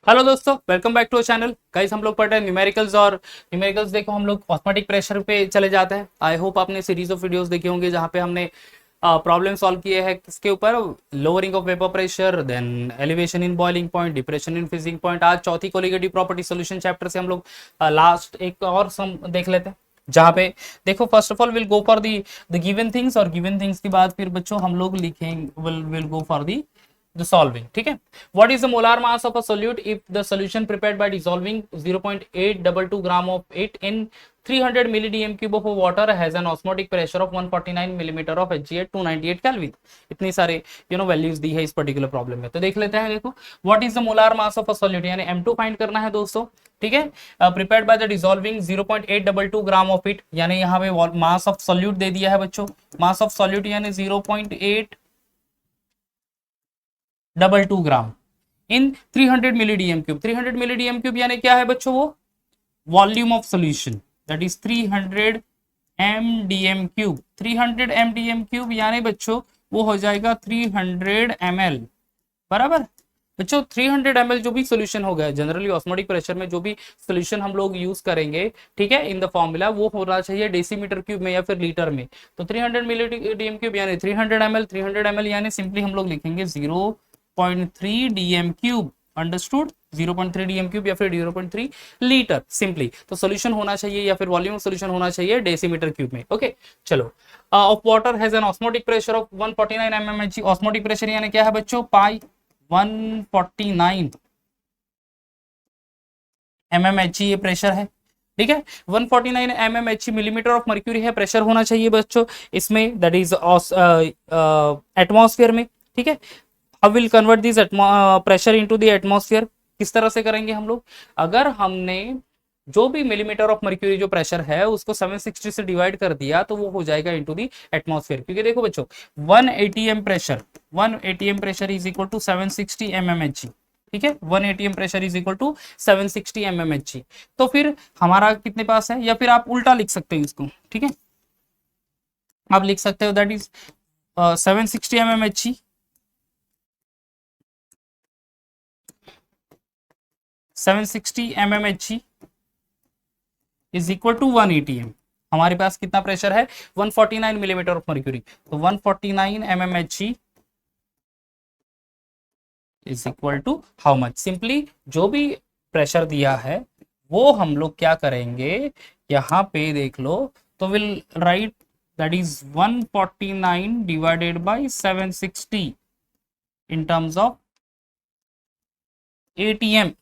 Hello दोस्तों, welcome back to channel. Guys, हम लोग पढ़ रहे हैं न्यूमेरिकल्स। और न्यूमेरिकल्स देखो, हम लोग ऑस्मोटिक प्रेशर पे चले जाते हैं। आई होप आपने सीरीज ऑफ वीडियोस देखे होंगे जहाँ पे हमने प्रॉब्लम सॉल्व किए हैं किसके ऊपर। Lowering of vapour pressure, then elevation in boiling point, depression in freezing point. आज चौथी कोलिगेटिव प्रॉपर्टी सोल्यूशन चैप्टर से हम लोग लास्ट एक और सम देख लेते हैं, जहाँ पे देखो first of all will go for the given things, और गिवन थिंग्स के बाद फिर बच्चों हम लोग लिखेंगे will go for the solving. ठीक है। What is the molar mass of a solute if the solution prepared by dissolving 0.822 gram of it in 300 milli cube of water has an osmotic pressure of 149 millimeter of Hg at 298 Kelvin। इतनी सारे values दी है इस particular problem में। तो देख लेते हैं। देखो, what is the molar mass of a solute, यानी M2 फाइंड करना है दोस्तों। ठीक है। Prepared by the dissolving 0.822 gram of it, यानी यहाँ पे मास ऑफ सॉल्यूट दे दिया है बच्चों। मास ऑफ सॉल्यूट यानी 0.822 gram in 300 milli dm cube. 300 milli dm cube यानी क्या है बच्चों? वो volume of solution, that is 300 m dm cube. 300 m dm cube यानी बच्चों वो हो जाएगा 300 ml। बराबर बच्चों, 300 ml जो भी सोल्यूशन होगा जनरली ऑस्मोटिक प्रेशर में, जो भी सोल्यूशन हम लोग यूज करेंगे, ठीक है, इन द फॉर्मूला, वो होना चाहिए डेसीमीटर क्यूब में या फिर लीटर में। तो 300 मिली डीएम क्यूब यानी 300 ml। 300 ml यानी सिंपली हम लोग लिखेंगे 0.3 dm cube. Understood? 0.3 dm cube या फिर 0.3 लीटर सिंपली। तो सोल्यूशन होना चाहिए या फिर वॉल्यूम सोल्यूशन होना चाहिए डेसीमीटर क्यूब में। ओके, चलो। Of water has an osmotic pressure of 149 mmHg। Osmotic pressure यानी क्या है बच्चों? पाई 149 mmHg ये प्रेशर है। ठीक है, 149 mmHg मिलीमीटर ऑफ मर्क्यूरी है प्रेशर होना चाहिए बच्चों इसमें, दैट इज एटमॉस्फेयर में। ठीक है। How will convert this pressure into the atmosphere? किस तरह से करेंगे हम लोग? अगर हमने जो भी मिलीमीटर ऑफ मर्क्यूरी जो प्रेशर है उसको 760 से डिवाइड कर दिया तो वो हो जाएगा इनटू द एटमॉस्फेयर। क्योंकि देखो बच्चों, 1 atm pressure, 1 atm pressure is equal to 760 mmHg। ठीक है, 1 atm pressure is equal to 760 mmHg। तो फिर हमारा कितने पास है, या फिर आप उल्टा लिख सकते हो इसको। ठीक है, आप लिख सकते हो that is 760 mmHg 760 mmHg is equal to 1 atm। हमारे पास कितना प्रेशर है? 149 मिलीमीटर ऑफ मर्क्यूरी। तो 149 mmHg is equal to how much? Simply जो भी प्रेशर दिया है वो हम लोग क्या करेंगे, यहाँ पे देख लो, तो will write that is 149 divided by 760 in terms of ATM.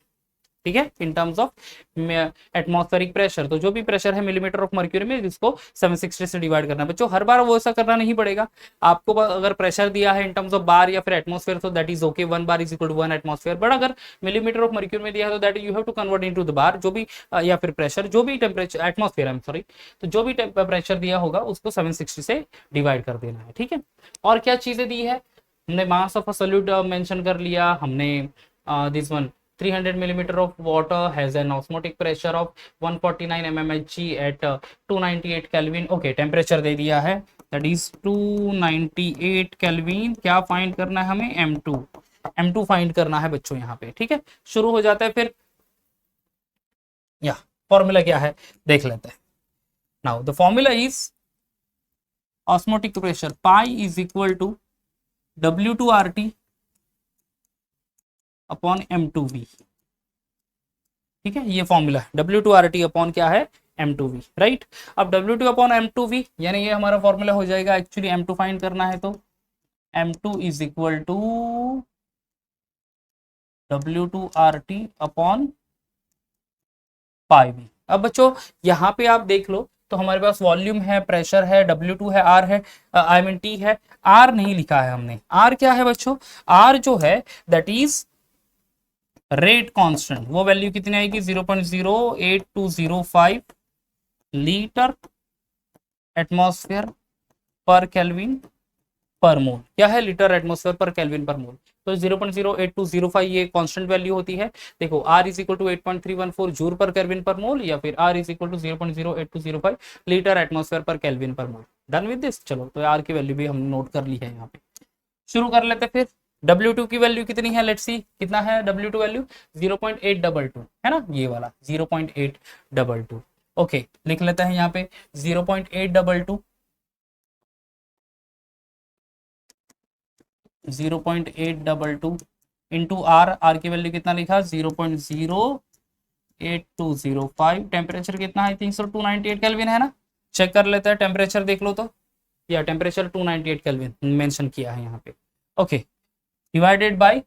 ठीक है, इन टर्म्स ऑफ एटमॉस्फेरिक प्रेशर। तो जो भी प्रेशर है मिलीमीटर ऑफ मर्क्यूरी में, जिसको 760 से डिवाइड करना है बच्चों। हर बार वो ऐसा करना नहीं पड़ेगा आपको। अगर प्रेशर दिया है इन टर्म्स ऑफ बार या फिर एटमॉस्फेयर तो that is okay, 1 bar is equal to 1 atmosphere. But अगर मिलीमीटर ऑफ मर्क्यूरी में दिया है तो that you have to convert into the bar. जो भी या फिर प्रेशर, जो भी temperature, atmosphere, I am sorry, तो जो भी प्रेशर दिया होगा उसको 760 से डिवाइड कर देना है। ठीक है, और क्या चीजें दी है? हमने mass of a solute mention कर लिया हमने। This one 300 millimeter of water has an osmotic pressure of 149 mmHg at 298 Kelvin। Okay, temperature दे दिया है दैट इज 298 Kelvin। क्या फाइंड करना है हमें? M2। M2 फाइंड करना है बच्चों यहाँ पे। ठीक है, शुरू हो जाता है फिर। या फॉर्मूला क्या है देख लेते हैं। Now the formula is osmotic pressure pi is equal to W2RT upon M2V। ठीक है, ये फॉर्मूला है W2RT अपॉन क्या है? M2V। राइट, अब W2 अपॉन M2V यानी ये हमारा फॉर्मूला हो जाएगा। एक्चुअली M2 फाइंड करना है तो M2 is equal to W2RT upon pi V। अब बच्चों यहाँ पे आप देख लो तो हमारे पास वॉल्यूम है, प्रेशर है, W2 है, R है, आई मीन T है। R नहीं लिखा है हमने। R क्या है बच्चों? R जो है दैट इज रेट कांस्टेंट। वो वैल्यू कितनी आएगी? 0.08205 litre atmosphere per kelvin per मोल। क्या है? Litre atmosphere per kelvin per मोल। तो 0.08205 ये कांस्टेंट वैल्यू होती है। देखो, R is equal to 8.314 joule per kelvin per mole, या फिर R is equal to 0.08205 litre atmosphere per kelvin per mole. Done with this. चलो, तो R की वैल्यू भी हमने नोट कर ली है यहाँ पे। शुरू कर लेते फिर। W2 की वैल्यू कितनी है, लेट्स सी कितना है W2 वैल्यू 0.822 है ना, ये वाला 0.822। ओके लिख लेते हैं यहाँ पे 0.822 0.822 इंटू आर की वैल्यू कितना लिखा 0.08205। टेम्परेचर कितना है, 298 केल्विन है ना, चेक कर लेते हैं टेम्परेचर देख लो तो, या टेम्परेचर 298 केल्विन मेंशन किया है यहाँ पे। Okay divided by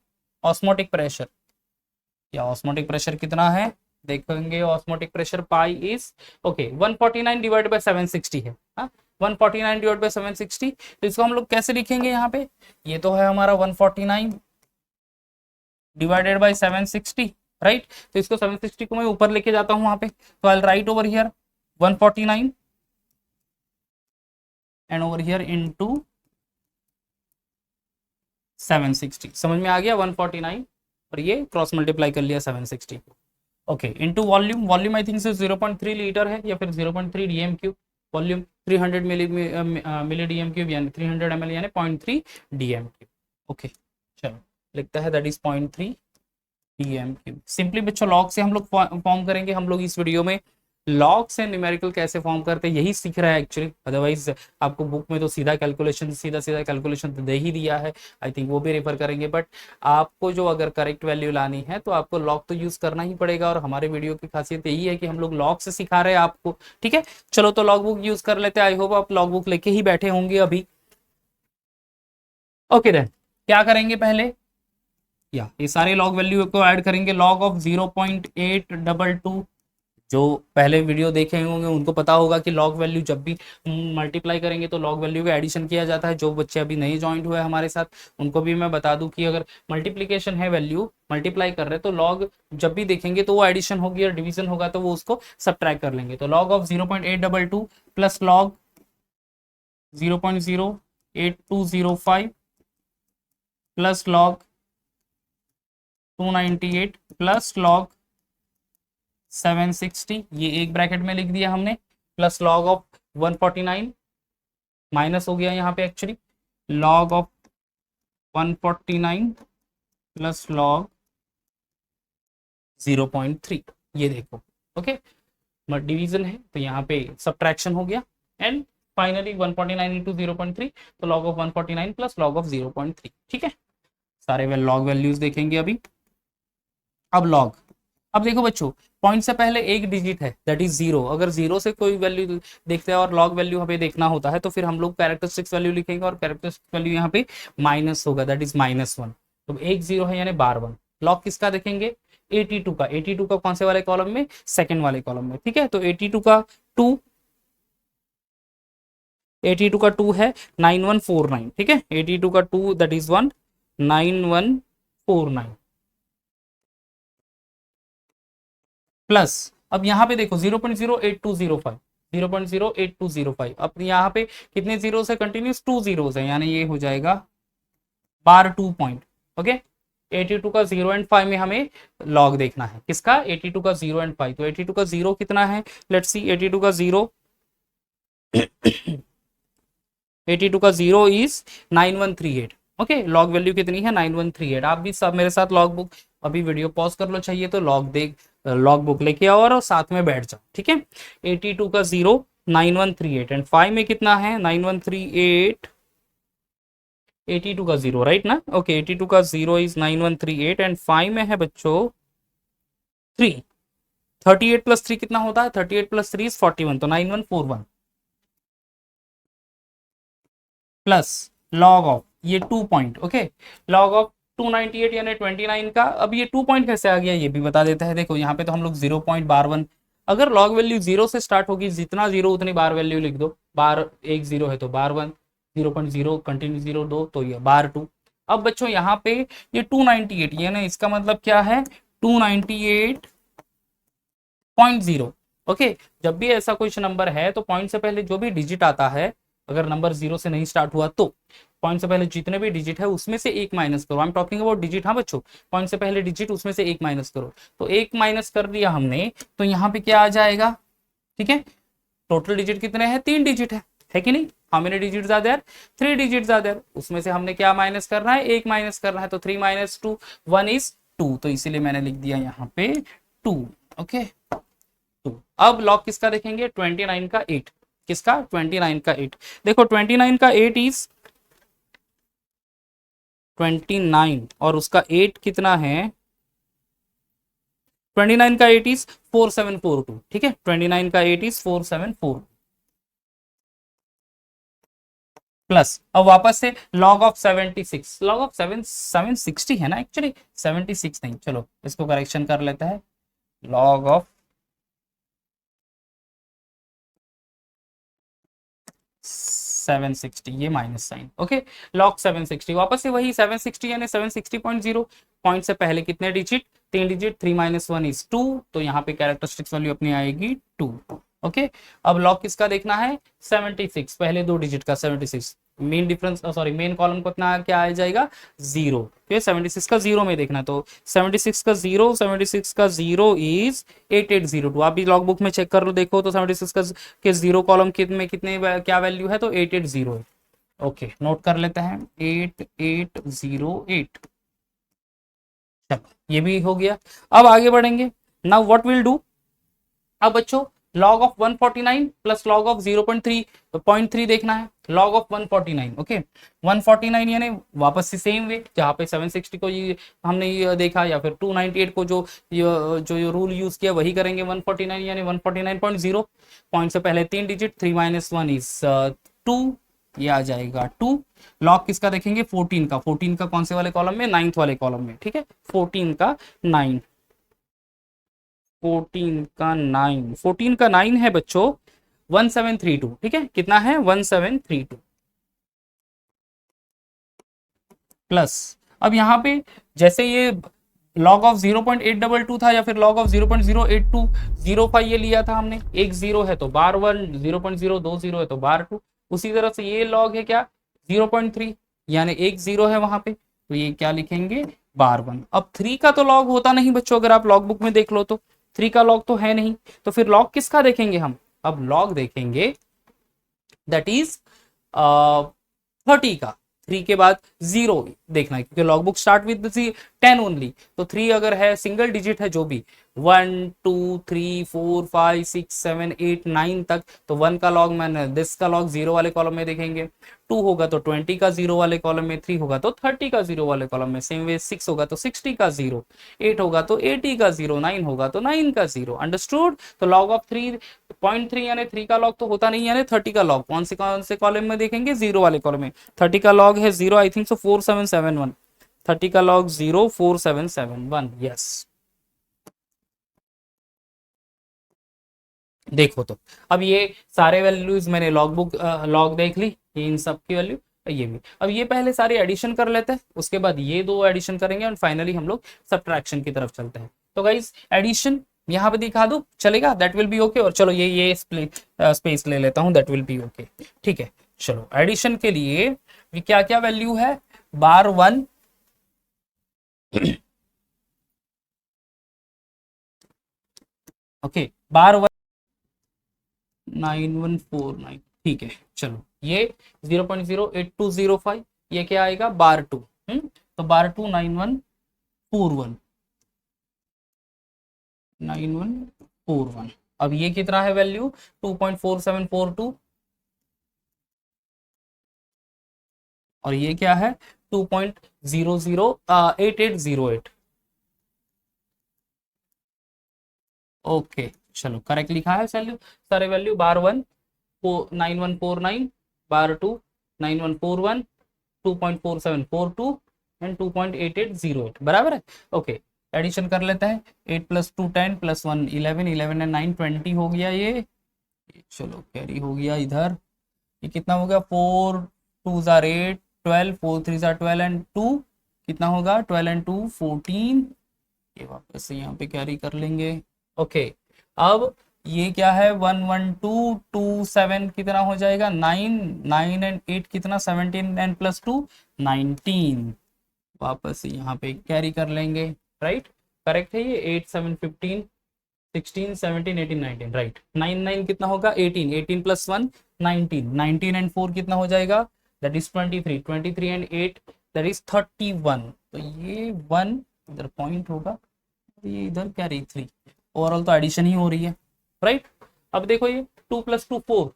osmotic pressure, या ऑस्मोटिक प्रेशर कितना है देखेंगे, osmotic pressure pi is okay 149 divide by 760 है, 149 डिवाइड बाय 760। तो इसको हम लोग कैसे लिखेंगे यहाँ पे, ये तो है हमारा 149 डिवाइडेड बाय 760 राइट। तो इसको 760 को मैं ऊपर लेके जाता हूँ वहां पे, तो I write over here 149 and over here into 760। समझ में आ गया, 149 और ये क्रॉस मल्टीप्लाई कर लिया 760। Okay into volume, volume I think से 0.3 लीटर है या फिर 0.3 dm cube, volume 300 milli dm cube यानी 300 ml यानी 0.3 डीएम क्यूब। ओके चलो लिखता है that is 0.3 dm cube. Simply बच्चों लॉग से हम लोग फॉर्म करेंगे, हम लोग इस वीडियो में लॉग से न्यूमेरिकल कैसे फॉर्म करते हैं यही सीख रहा है एक्चुअली, अदरवाइज आपको बुक में तो सीधा कैलकुलेशन सीधा कैलकुलेशन तो दे ही दिया है, आई थिंक वो भी रेफर करेंगे। बट आपको जो अगर करेक्ट वैल्यू लानी है तो आपको लॉग तो यूज करना ही पड़ेगा, और हमारे वीडियो की खासियत यही है कि हम लोग लॉग से सिखा रहे हैं आपको। ठीक है चलो तो लॉग बुक यूज कर लेते हैं, आई होप आप लॉग बुक लेके ही बैठे होंगे अभी। ओके देन क्या करेंगे पहले, या ये सारे लॉग वैल्यू को ऐड करेंगे, लॉग ऑफ 0.822। जो पहले वीडियो देखे होंगे उनको पता होगा कि लॉग वैल्यू जब भी मल्टीप्लाई करेंगे तो लॉग वैल्यू का एडिशन किया जाता है। जो बच्चे अभी नए ज्वाइंट हुए हमारे साथ उनको भी मैं बता दूं कि अगर मल्टीप्लीकेशन है वैल्यू मल्टीप्लाई कर रहे हैं तो लॉग जब भी देखेंगे तो वो एडिशन होगी और डिवीजन होगा तो वो उसको सब्ट्रैक्ट कर लेंगे। तो log of 0.822 plus log 0.08205 plus log 298 plus log 760, ये एक ब्रैकेट में लिख दिया हमने, प्लस लॉग ऑफ 149 माइनस हो गया यहाँ पे actually, log of 149 plus log 0.3, ये देखो ओके डिवीजन है तो यहाँ पे सब्ट्रैक्शन हो गया, एंड फाइनली 149 इंटू 0.3 तो log of 149 plus log of 0.3। ठीक है सारे लॉग वैल्यूज देखेंगे अभी। अब लॉग, अब देखो बच्चों पॉइंट से पहले एक डिजिट है दैट इज 0, अगर 0 से कोई वैल्यू देखते हैं और लॉग वैल्यू हमें देखना होता है तो फिर हम लोग कैरेक्टरिस्टिक्स वैल्यू लिखेंगे और कैरेक्टरिस्टिक्स वैल्यू यहाँ पे माइनस होगा दैट इज -1। तो एक 0 है यानी बार 1। लॉग किसका देखेंगे 82 का, 82 का कौन से वाले कॉलम में, सेकंड वाले कॉलम में। ठीक है तो 82 का 2 है 9149। ठीक है 82 का 2 दैट इज 1 9149 प्लस अब यहाँ पे देखो 0.08205 0.08205। अब यहाँ पे कितने जीरो है, कंटिन्यूस 2 जीरो है यानी ये हो जाएगा बार 2 पॉइंट। ओके 82 का 0 एंड 5 में हमें लॉग देखना है किसका 82 का 0 एंड 5। तो 82 का 0 कितना है, लेट्स सी 82 का 0 82 का 0 इज 9138। ओके लॉग वैल्यू कितनी है 9138। आप भी सब मेरे साथ लॉग बुक अभी वीडियो पॉज कर लो, चाहिए तो लॉग बुक लेके आओ और साथ में बैठ जाओ। ठीक है 82 का 0 9138 एंड 5 में कितना है 9138, 82 का 0 राइट ना। ओके 82 का 0 इज 9138 एंड 5 में है बच्चों 3। 38 प्लस 3 कितना होता है, 38 प्लस 3 इज 41 तो 9141 प्लस लॉग ऑफ ये 2 पॉइंट। ओके लॉग ऑफ 298 यानी 29 का। अब ये 2 पॉइंट कैसे आ गया ये भी बता देता है। देखो यहाँ पे तो हम लोग 0.12, अगर लॉग वैल्यू 0 से स्टार्ट होगी जितना 0 उतनी बार वैल्यू लिख दो, बार एक 0 है तो बार 1, 0.0 कंटिन्यू 0 दो तो ये बार 2। अब बच्चों यहाँ पे ये 298 यानी इसका मतलब क्या है 298.0। ओके जब भी ऐसा कुछ नंबर है तो पॉइंट से पहले जो भी डिजिट आता है, अगर नंबर 0 से नहीं स्टार्ट हुआ तो पॉइंट से पहले जितने भी डिजिट है उसमें से एक माइनस करो। I am talking about digit, हाँ बच्चों पॉइंट से पहले डिजिट उसमें से एक माइनस करो। तो एक माइनस कर दिया हमने तो यहाँ पे क्या आ जाएगा, ठीक है टोटल डिजिट कितने हैं 3 डिजिट है है कि नहीं? How many digits are there? 3 digits are there. उसमें से हमने क्या माइनस करना है? 1 माइनस करना है, तो 3 माइनस 2 1 इज 2, तो इसीलिए मैंने लिख दिया यहाँ पे 2। ओके, 2। अब लॉग किसका देखेंगे? 29 का 8। किसका? 29 का 8। देखो 29 का 8 इज 29 और उसका 8 कितना है? 29 का 8 इज 4742। ठीक है, 29 का 8 इज 4742 प्लस, अब वापस से लॉग ऑफ 76, लॉग ऑफ 760 है ना एक्चुअली, 76 नहीं, चलो इसको करेक्शन कर लेते हैं। लॉग ऑफ 760, ये माइनस साइन। ओके, लॉग 760, वापस से वही 760 यानी 760.0, पॉइंट से पहले कितने डिजिट? 3 डिजिट, 3 माइनस 1 इज 2, तो यहाँ पे कैरेक्टरिस्टिक्स वैल्यू अपनी आएगी 2। ओके, अब लॉग किसका देखना है? 76, पहले 2 डिजिट का 76, main difference sorry main column को इतना क्या आ जाएगा? 0। फिर 76 का 0 में देखना, तो 76 का 0, 76 का 0 इज 8802। आप भी लॉग बुक में चेक कर लो, देखो तो 76 का के 0 कॉलम में कितने क्या वैल्यू है? तो 8808। ओके, नोट कर लेते हैं 8808। चलो ये भी हो गया। अब आगे बढ़ेंगे। Now what will do? अब बच्चों log of 149 plus log of 0.3, तो 0.3 देखना है। log ऑफ 149, ओके 149 यानी वापस से सेम वे जहाँ पे 760 को ये हमने ये देखा, या फिर 298 को जो रूल यूज किया वही करेंगे। 149 यानी 149.0, पॉइंट से पहले 3 डिजिट, 3 माइनस 1 इज 2, ये आ जाएगा 2। लॉग किसका देखेंगे? 14 का। 14 का कौन से वाले कॉलम में? 9th वाले कॉलम में। ठीक है, 14 का 9, 14 का 9, 14 का 9 है बच्चों 1732। ठीक है, कितना है? 1732 प्लस, अब यहाँ पे जैसे ये log ऑफ 0.822 था या फिर log ऑफ 0.08205 ये लिया था हमने, एक जीरो है तो बार 1, 0.020 है तो बार 2, उसी तरह से ये log है क्या? 0.3 यानी एक जीरो है वहां पे, तो ये क्या लिखेंगे? बार 1। अब 3 का तो log होता नहीं बच्चों, अगर आप लॉग बुक में देख लो तो 3 का log तो है नहीं, तो फिर log किसका देखेंगे हम? अब log देखेंगे दैट इज 30 का। 3 के बाद 0 देखना है, क्योंकि log book start with 10 only, तो 3 अगर है सिंगल डिजिट है जो भी 1 2 3 4 5 6 7 8 9 तक, तो 1 का लॉग मैंने 10 का लॉग 0 वाले कॉलम में देखेंगे, 2 होगा तो 20 का 0 वाले कॉलम में, 3 होगा तो 30 का 0 वाले कॉलम में, सेम वे 6 होगा तो 60 का 0, 8 होगा तो 80 का 0, 9 होगा तो 9 का 0। अंडरस्टूड? तो लॉग ऑफ 3.3 यानी 3 का लॉग तो होता नहीं, यानी 30 का लॉग कौन से कॉलम में देखेंगे? 0 वाले कॉलम में। 30 का लॉग है 0, आई थिंक सो 4771। 30 का लॉग 0 4771। यस, देखो तो अब ये सारे वैल्यूज मैंने लॉग बुक लॉग देख ली, ये इन सब की वैल्यू, ये भी। अब ये पहले सारे एडिशन कर लेते हैं, उसके बाद ये दो एडिशन करेंगे और फाइनली हम लोग सब्ट्रैक्शन की तरफ चलते हैं। तो गाइस एडिशन यहाँ पे दिखा दो, चलेगा? That will be okay. और चलो ये स्पेस ले लेता हूँ, दैट विल बी ओके। ठीक है, चलो एडिशन के लिए क्या क्या वैल्यू है? बार 1 ओके, बार 9149। ठीक है, चलो ये 0.08205, ये क्या आएगा? बार 2। तो बार 2 9141, 9141। अब ये कितना है वैल्यू? 2.4742, और ये क्या है? 2.008808। ओके, चलो करेक्ट लिखा है वैल्यू, सारे वैल्यू। बार 1 9149, बार 2 9141, 2.4742 एंड 2.8808, बराबर है। ओके, एडिशन कर लेते हैं। 8 प्लस 2 10 प्लस 1 11, 11 एंड 9 20 हो गया ये। चलो कैरी हो गया इधर, ये कितना हो गया? 4 2 जार 8, 12, 4 3 जार 12 एंड 2 कितना होगा? 12 एंड 2 14। ये वापस से यहाँ पे कैरी कर लेंगे। ओके, अब ये क्या है? 1 1 2 2 7 कितना हो जाएगा? 9 9 एंड 8 कितना? 17 एंड प्लस 2 19। वापस से यहाँ पे कैरी कर लेंगे, राइट? करेक्ट है ये। 8 7 15 16 17 18 19, राइट। 9 9 कितना होगा? 18, 18 प्लस 1 19 एंड 4 कितना हो जाएगा, that is 23, 23 and 8 that is 31। तो ये 1 इधर पॉइंट होगा, ये इधर कैरी 3, ओवरऑल तो एडिशन ही हो रही है, राइट। अब देखो ये 2 + 2 4,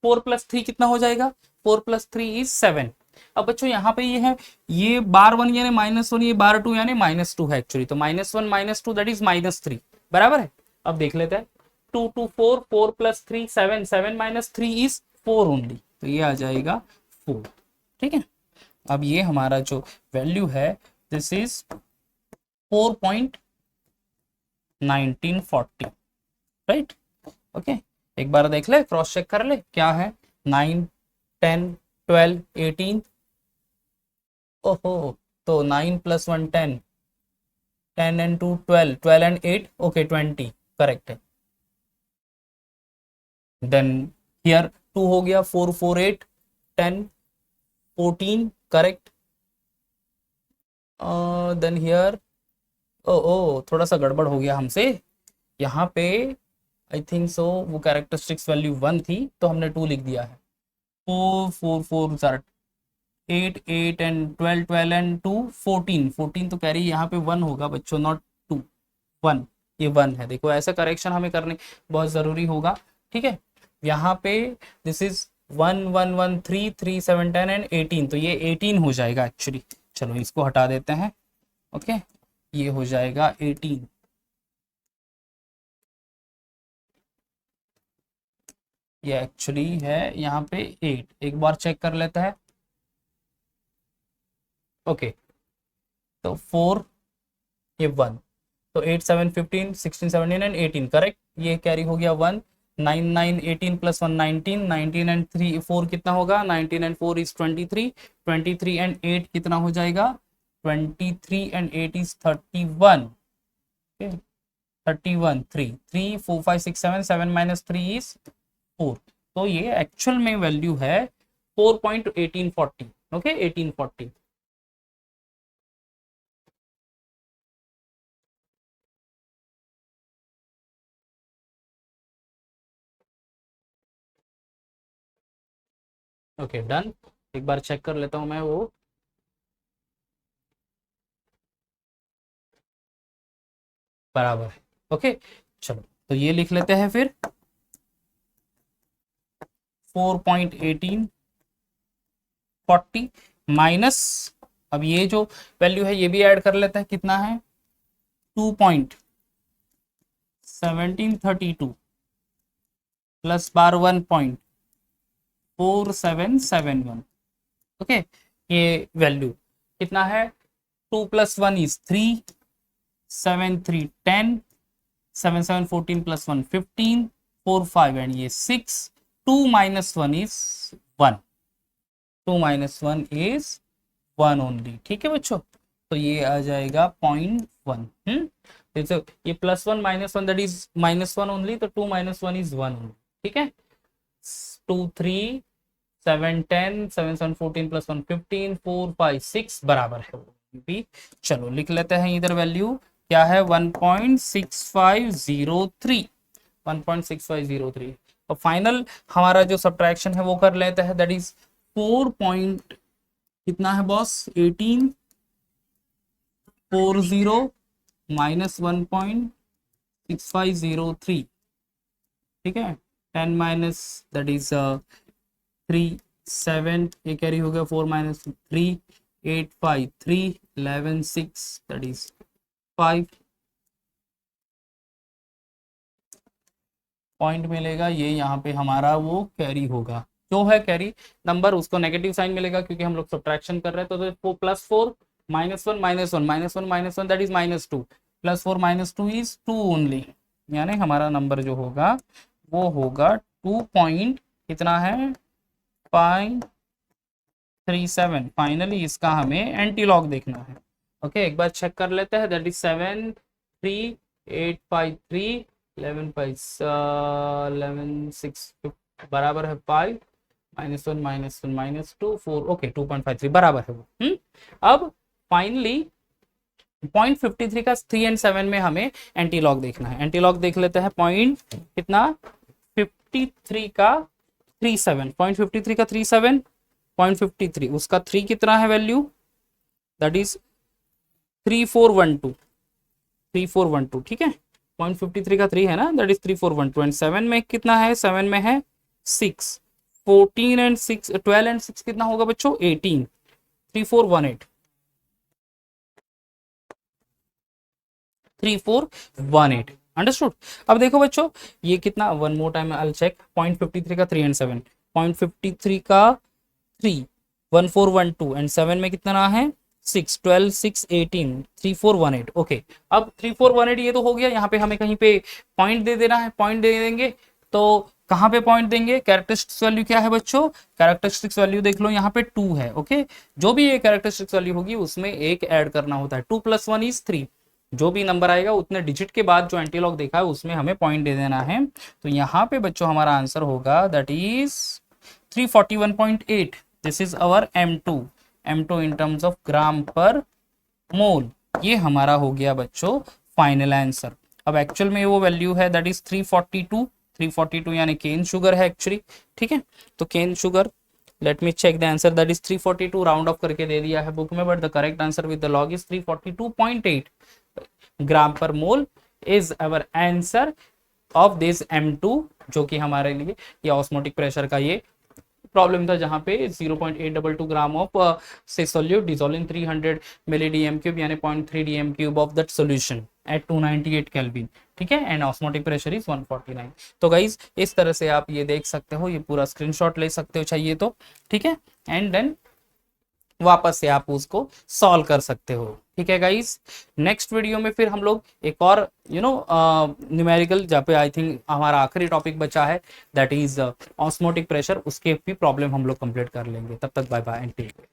4 + 3 कितना हो जाएगा, 4 + 3 इज 7। अब बच्चों यहाँ पे ये है, ये बार 1 यानी -1, ये बार 2 यानी -2 है एक्चुअली, तो -1 -2 दैट इज -3, बराबर है। अब देख लेते हैं 2 2 4, 4 + 3 7, 7 - 3 इज 4 ओनली, तो ये आ जाएगा 4, ठीक है। अब ये हमारा जो वैल्यू है दिस इज 4.1940, राइट। ओके, एक बार देख ले, क्रॉस चेक कर ले क्या है, 9 10 12 18, ओहो, तो 9 + 1 10, 10 and 2 12, 12 and 8 ओके 20, करेक्ट है। देन हियर 2 हो गया, 4 4 8 10 14, करेक्ट। देन हियर ओ ओ थोड़ा सा गड़बड़ हो गया हमसे यहाँ पे, आई थिंक सो वो कैरेक्टरिस्टिक्स वैल्यू 1 थी तो हमने 2 लिख दिया है। 4 4 4 8 8 एंड 12 12 एंड 2 14, 14 तो कैरी यहाँ पे 1 होगा बच्चों, नॉट 2, 1, ये 1 है। देखो ऐसा करेक्शन हमें करने बहुत ज़रूरी होगा, ठीक है। यहाँ पे दिस इज 1 1 1 3 3 7 10 एंड 18, तो ये 18 हो जाएगा एक्चुअली। चलो इसको हटा देते हैं, ओके, ये हो जाएगा 18, ये एक्चुअली है यहाँ पे 8, एक बार चेक कर लेता है, ओके। तो 4 ये 1, तो 8 7 15 16 17 एंड 18, करेक्ट। ये कैरी हो गया 1, 9 9 18 + 1 19, 19 एंड 3 4 कितना होगा, 19 एंड 4 इज 23, 23 एंड 8 कितना हो जाएगा, 23 एंड 8 इज 31, ओके, 31 3 3 4 5 6 7, 7 - 3 इज 4, तो ये एक्चुअल में वैल्यू है 4.1840, ओके 1840। ओके डन, एक बार चेक कर लेता हूं मैं वो, बराबर है, ओके। चलो तो ये लिख लेते हैं फिर 4.1840 माइनस, अब ये जो वैल्यू है ये भी ऐड कर लेते हैं, कितना है 2.1732 प्लस बार 1.4771, ओके। ये वैल्यू कितना है, 2 + 1 इज 3, 7 3 10, 7 7 14 + 1 15, 4 5 एंड ये 6, 2 - 1 इज 1, 2 - 1 इज 1 ओनली, ठीक है बच्चों। तो ये आ जाएगा 0.1, तो ये +1 -1 दैट इज -1 ओनली, तो 2 - 1 इज 1 ओनली, ठीक है। 2 3 7 10, 7 7 14 + 1 15, 4 5 6 बराबर है भी। चलो लिख लेते हैं इधर वैल्यू क्या है, 1.6503, 1.6503। और फाइनल हमारा जो सब्ट्रैक्शन है वो कर लेते हैं, दैट इज 4 पॉइंट कितना है बॉस, 1840 - 1.6503, ठीक है। 10 माइनस दैट इज 3 7, ये कैरी हो गया, 4 - 3 8 5 3 11 6 दैट इज 5 पॉइंट मिलेगा, ये यहाँ पे हमारा वो कैरी होगा, जो है कैरी नंबर उसको नेगेटिव साइन मिलेगा क्योंकि हम लोग सब्ट्रैक्शन कर रहे हैं। तो +4 - 1 -1 -1 दैट इज -2, +4 - 2 इज 2 ओनली, यानी हमारा नंबर जो होगा वो होगा 2 पॉइंट कितना है 537। फाइनली इसका हमें एंटी लॉग देखना है, ओके। एक बार चेक कर लेते हैं, दैट इज 7 3 8 5 3 11 5 11 6 बराबर है 5 -1 -1 -2 4, ओके 2.53 बराबर है वो। अब फाइनली 0.53 का 3 और 7 में हमें एंटी लॉग देखना है, एंटी लॉग देख लेते हैं, पॉइंट कितना 53 का 37, 0.53 का 37, 0.53 उसका 3 कितना है वैल्यू, दैट इज 3412, 3412, ठीक है। 0.53 का 3 है ना, दैट इज 3412। एंड 7 में कितना है, 7 में है 6, 14 एंड 6, 12 एंड 6 कितना होगा बच्चों, 18, 3418, 3418, अंडरस्टूड। अब देखो बच्चों ये कितना, one more time I check, 0.53 का 3 एंड 7, 0.53 का 3, 1412 एंड 7 में कितना रहा है 6, 12 6 18, 3418, ओके। अब 3418 ये तो हो गया, यहाँ पे हमें कहीं पे पॉइंट दे देना है, पॉइंट दे देंगे तो कहाँ पे पॉइंट देंगे, कैरेक्टरिस्टिक्स वैल्यू क्या है बच्चों, कैरेक्टरिस्टिक्स वैल्यू देख लो यहाँ पे 2 है, ओके। जो भी ये कैरेक्टरिस्टिक्स वैल्यू होगी उसमें एक ऐड करना होता है, 2 + 1 = 3, जो भी नंबर आएगा उतने डिजिट के बाद जो एंटीलॉग देखा है उसमें हमें पॉइंट दे देना है। तो यहाँ पे बच्चों हमारा आंसर होगा that is 341.8, this is our M2, M2 in terms of gram per mole, ये हमारा हो गया बच्चों फाइनल आंसर। अब एक्चुअल में वो वैल्यू है दैट इज 342, 342 यानी केन शुगर है एक्चुअली, ठीक है। तो cane sugar, let me check the answer, that is 342, round off करके दे दिया है बुक में, but the correct answer with the log is 342.8 gram per mole is our answer of this M2, जो कि हमारे लिए ये ऑस्मोटिक प्रेशर का ये प्रॉब्लम था, जहां पे 0.822 ग्राम ऑफ से solute dissolve in 300 milli dm cube यानी 0.3 dm cube of that solution at 298 kelvin, ठीक है। And osmotic pressure is 149। तो गाइज इस तरह से आप ये देख सकते हो, ये पूरा स्क्रीनशॉट ले सकते हो चाहिए तो, ठीक है। एंड देन वापस से आप उसको सॉल्व कर सकते हो, ठीक है गाइस। नेक्स्ट वीडियो में फिर हम लोग एक और न्यूमेरिकल, जहाँ पे आई थिंक हमारा आखिरी टॉपिक बचा है दैट इज ऑस्मोटिक प्रेशर, उसके भी प्रॉब्लम हम लोग कंप्लीट कर लेंगे। तब तक bye bye and take care.